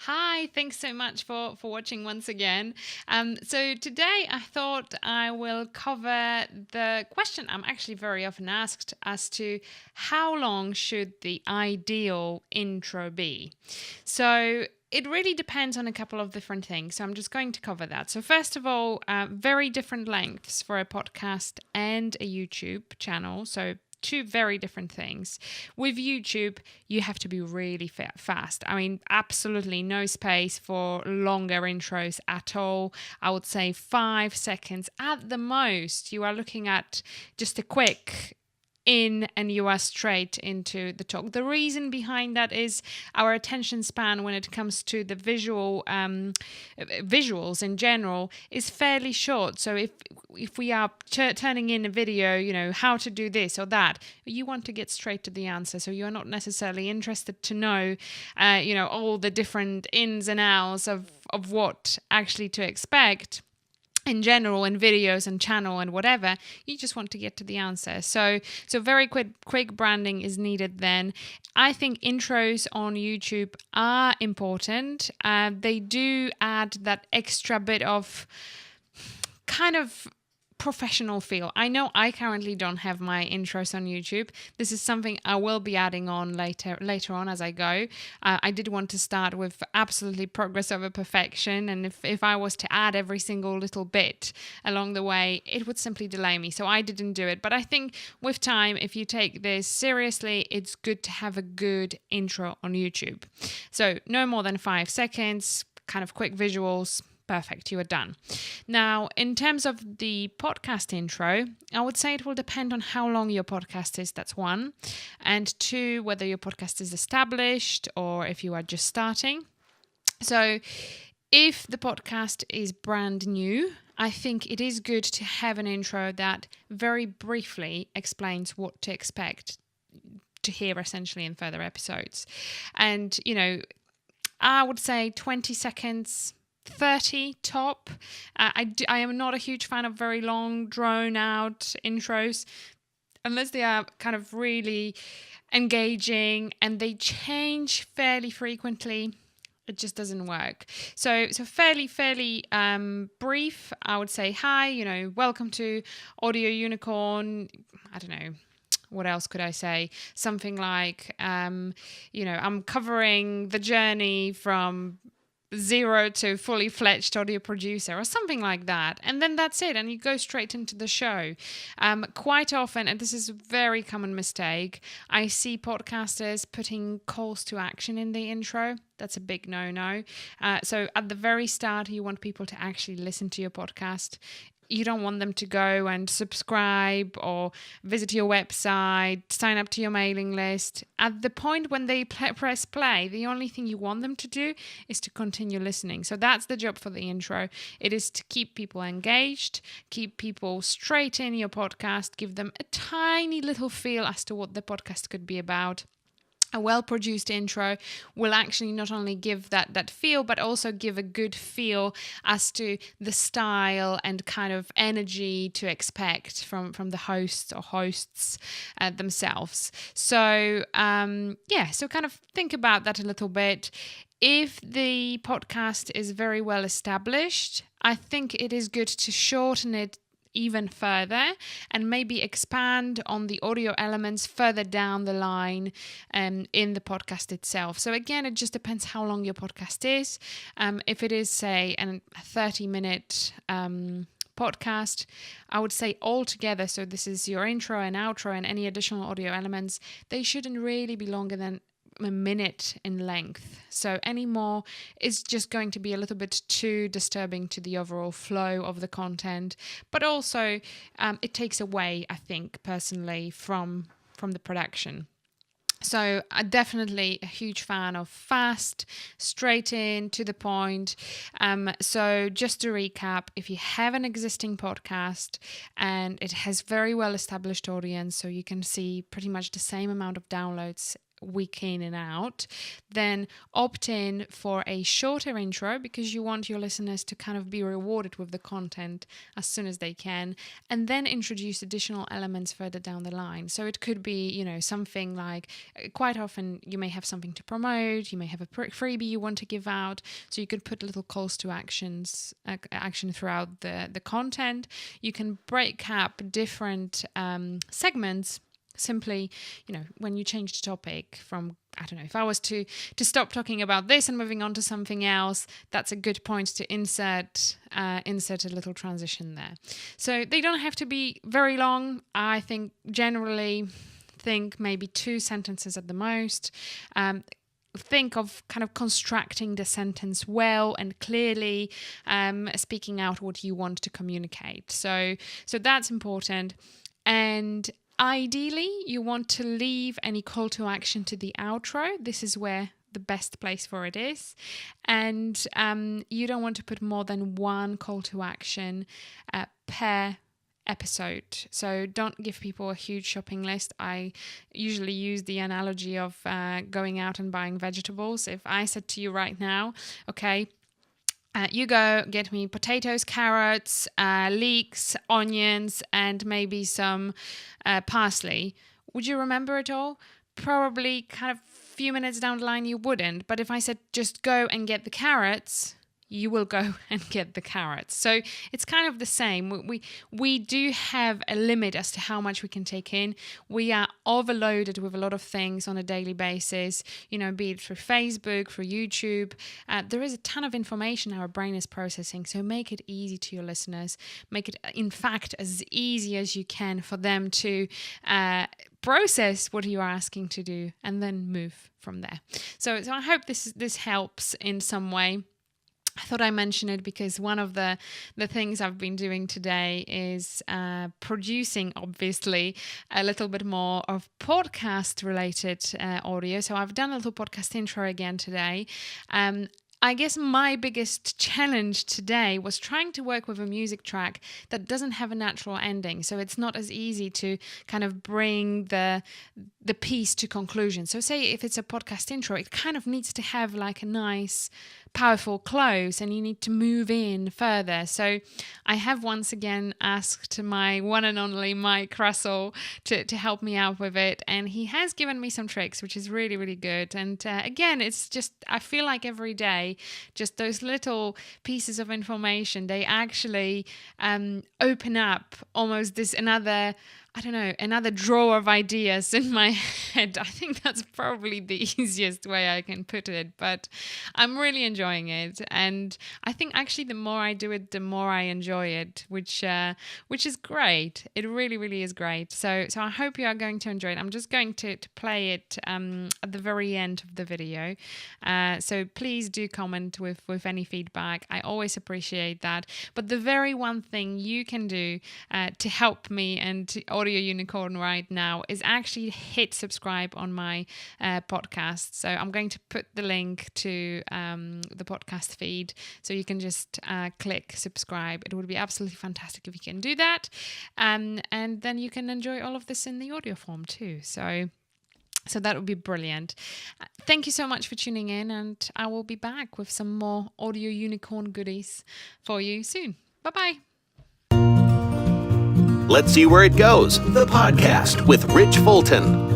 Hi, thanks so much for watching once again. So today I thought I will cover the question I'm actually very often asked as to how long should the ideal intro be? So it really depends on a couple of different things. So I'm just going to cover that. So first of all, very different lengths for a podcast and a YouTube channel. So two very different things. With YouTube, you have to be really fast. I mean, absolutely no space for longer intros at all. I would say 5 seconds at the most. You are looking at just a quick in and you are straight into the talk. The reason behind that is our attention span when it comes to the visuals in general is fairly short. So if we are turning in a video, how to do this or that, you want to get straight to the answer. So you're not necessarily interested to know, all the different ins and outs of what actually to expect in general in videos and channel and whatever. You just want to get to the answer. So very quick branding is needed then. I think intros on YouTube are important. They do add that extra bit of kind of professional feel. I know I currently don't have my intros on YouTube. This is something I will be adding on later on as I go. I did want to start with absolutely progress over perfection, and if I was to add every single little bit along the way, it would simply delay me. So I didn't do it. But I think with time, if you take this seriously, it's good to have a good intro on YouTube. So no more than 5 seconds, kind of quick visuals. Perfect, you are done. Now, in terms of the podcast intro, I would say it will depend on how long your podcast is. That's one. And two, whether your podcast is established or if you are just starting. So, if the podcast is brand new, I think it is good to have an intro that very briefly explains what to expect to hear essentially in further episodes. And, I would say 20 seconds 30 top. I am not a huge fan of very long, drawn out intros unless they are kind of really engaging and they change fairly frequently. It just doesn't work. So fairly brief. I would say hi. Welcome to Audio Unicorn. I don't know. What else could I say? Something like, I'm covering the journey from zero to fully fledged audio producer or something like that, and then that's it, and you go straight into the show. Quite often, and this is a very common mistake, I see podcasters putting calls to action in the intro. That's a big no-no. So at the very start, you want people to actually listen to your podcast. You don't want them to go and subscribe or visit your website, sign up to your mailing list. At the point when they press play, the only thing you want them to do is to continue listening. So that's the job for the intro. It is to keep people engaged, keep people straight in your podcast, give them a tiny little feel as to what the podcast could be about. A well-produced intro will actually not only give that feel, but also give a good feel as to the style and kind of energy to expect from the hosts themselves. So, so kind of think about that a little bit. If the podcast is very well established, I think it is good to shorten it even further and maybe expand on the audio elements further down the line in the podcast itself. So again, it just depends how long your podcast is. If it is, say, a 30-minute podcast, I would say altogether, so this is your intro and outro and any additional audio elements, they shouldn't really be longer than a minute in length. So any more is just going to be a little bit too disturbing to the overall flow of the content, but also it takes away, I think personally, from the production. So I'm definitely a huge fan of fast, straight in, to the point. So just to recap, if you have an existing podcast and it has very well established audience, so you can see pretty much the same amount of downloads week in and out. Then opt in for a shorter intro because you want your listeners to kind of be rewarded with the content as soon as they can, and then introduce additional elements further down the line. So it could be, something like, quite often you may have something to promote, you may have a freebie you want to give out, so you could put little calls to action throughout the content. You can break up different segments. Simply, when you change the topic from, I don't know, if I was to stop talking about this and moving on to something else, that's a good point to insert a little transition there. So they don't have to be very long. I think generally maybe 2 sentences at the most. Think of kind of constructing the sentence well and clearly, speaking out what you want to communicate. So that's important. And ideally, you want to leave any call to action to the outro. This is where the best place for it is. And you don't want to put more than 1 call to action per episode. So don't give people a huge shopping list. I usually use the analogy of going out and buying vegetables. If I said to you right now, okay, you go get me potatoes, carrots, leeks, onions, and maybe some parsley. Would you remember it all? Probably kind of few minutes down the line you wouldn't. But if I said just go and get the carrots, you will go and get the carrots. So it's kind of the same. We do have a limit as to how much we can take in. We are overloaded with a lot of things on a daily basis, be it through Facebook, through YouTube. There is a ton of information our brain is processing. So make it easy to your listeners. Make it, in fact, as easy as you can for them to process what you're asking to do and then move from there. So I hope this helps in some way. I thought I mentioned it because one of the things I've been doing today is producing, obviously, a little bit more of podcast-related audio. So I've done a little podcast intro again today. I guess my biggest challenge today was trying to work with a music track that doesn't have a natural ending. So it's not as easy to kind of bring the piece to conclusion. So say if it's a podcast intro, it kind of needs to have like a nice, powerful close, and you need to move in further. So I have once again asked my one and only Mike Russell to help me out with it, and he has given me some tricks, which is really, really good. And again, it's just, I feel like every day, just those little pieces of information, they actually open up almost this another drawer of ideas in my head. I think that's probably the easiest way I can put it, but I'm really enjoying it. And I think actually the more I do it, the more I enjoy it, which is great. It really, really is great. So I hope you are going to enjoy it. I'm just going to play it at the very end of the video. So please do comment with any feedback. I always appreciate that. But the very one thing you can do to help me and to Audio Unicorn right now is actually hit subscribe on my podcast. So I'm going to put the link to the podcast feed, so you can just click subscribe. It would be absolutely fantastic if you can do that, and then you can enjoy all of this in the audio form too. So that would be brilliant. Thank you so much for tuning in, and I will be back with some more Audio Unicorn goodies for you soon. Bye-bye. Let's See Where It Goes, the podcast with Rich Fulton.